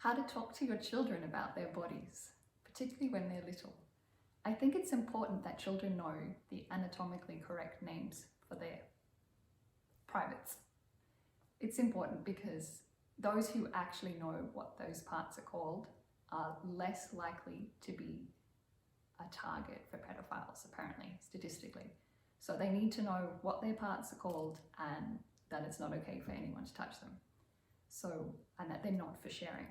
how to talk to your children about their bodies, particularly when they're little. I think it's important that children know the anatomically correct names for their privates. It's important because those who actually know what those parts are called are less likely to be a target for pedophiles, apparently, statistically. So they need to know what their parts are called and that it's not okay for anyone to touch them. So, and that they're not for sharing.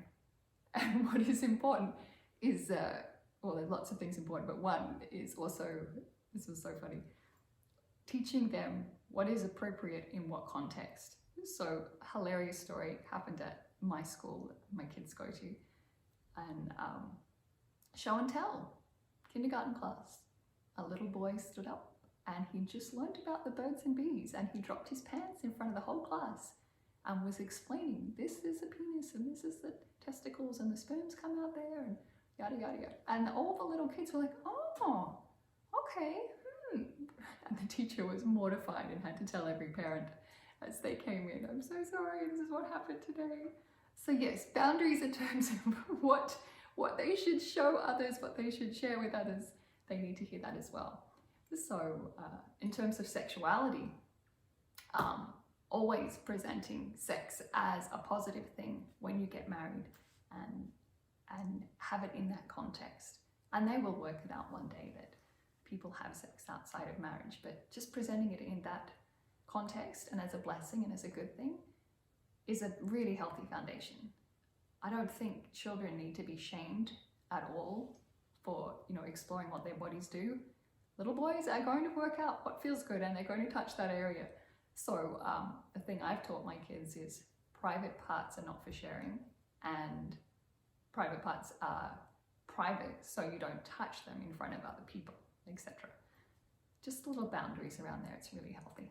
And what is important is, well, there's lots of things important, but one is also, this was so funny, teaching them what is appropriate in what context. So, hilarious story happened at my school that my kids go to, and show and tell, kindergarten class. A little boy stood up and he just learned about the birds and bees, and he dropped his pants in front of the whole class and was explaining, this is a penis and this is the testicles and the sperms come out there and yada yada yada. And all the little kids were like, oh, okay. And the teacher was mortified and had to tell every parent as they came in, I'm so sorry, this is what happened today. So yes, boundaries in terms of what they should show others, what they should share with others, they need to hear that as well. So in terms of sexuality, always presenting sex as a positive thing when you get married, and have it in that context. And they will work it out one day that people have sex outside of marriage, but just presenting it in that context and as a blessing and as a good thing is a really healthy foundation. I don't think children need to be shamed at all for, exploring what their bodies do. Little boys are going to work out what feels good and they're going to touch that area. So the thing I've taught my kids is private parts are not for sharing, and private parts are private so you don't touch them in front of other people, etc. Just little boundaries around there, it's really healthy.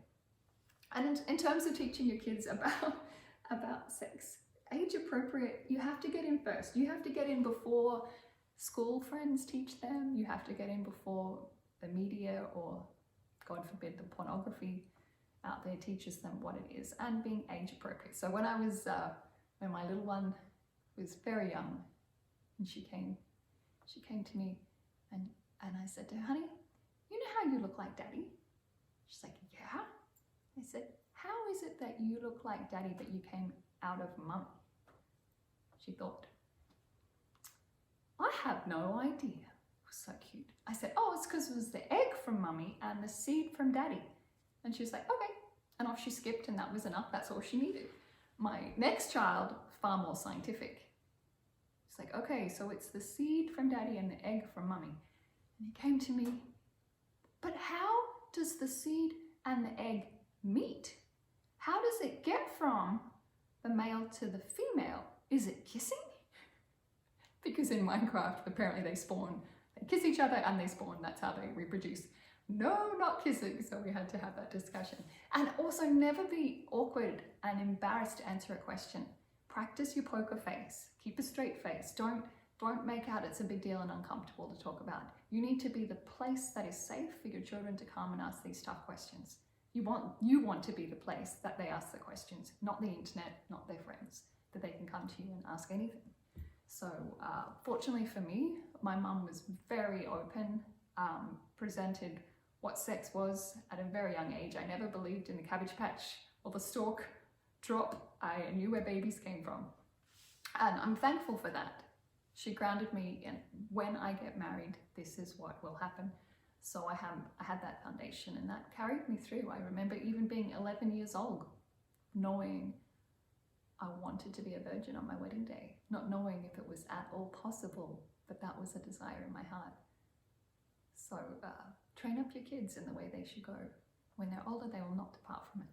And in terms of teaching your kids about sex, age appropriate, you have to get in first. You have to get in before school friends teach them. You have to get in before the media or, God forbid, the pornography out there teaches them what it is, and being age appropriate. So when my little one was very young, and she came to me and I said to her, honey, you know how you look like daddy? She's like, yeah. I said, how is it that you look like daddy but you came out of mummy? She thought, I have no idea. It was so cute. I said, oh, it's because it was the egg from mummy and the seed from daddy. And she was like, okay. And off she skipped, and that was enough. That's all she needed. My next child, far more scientific. It's like, okay, so it's the seed from daddy and the egg from mummy. And he came to me, but how does the seed and the egg meet? How does it get from the male to the female? Is it kissing? Because in Minecraft, apparently they spawn, they kiss each other and they spawn. That's how they reproduce. No, not kissing. So we had to have that discussion. And also never be awkward and embarrassed to answer a question. Practice your poker face. Keep a straight face. Don't make out it's a big deal and uncomfortable to talk about. You need to be the place that is safe for your children to come and ask these tough questions. You want to be the place that they ask the questions, not the internet, not their friends, that they can come to you and ask anything. So fortunately for me, my mum was very open, presented what sex was at a very young age. I never believed in the Cabbage Patch or the stork drop. I knew where babies came from. And I'm thankful for that. She grounded me in, when I get married, this is what will happen. So I had that foundation, and that carried me through. I remember even being 11 years old, knowing I wanted to be a virgin on my wedding day, not knowing if it was at all possible, but that was a desire in my heart. So train up your kids in the way they should go. When they're older, they will not depart from it.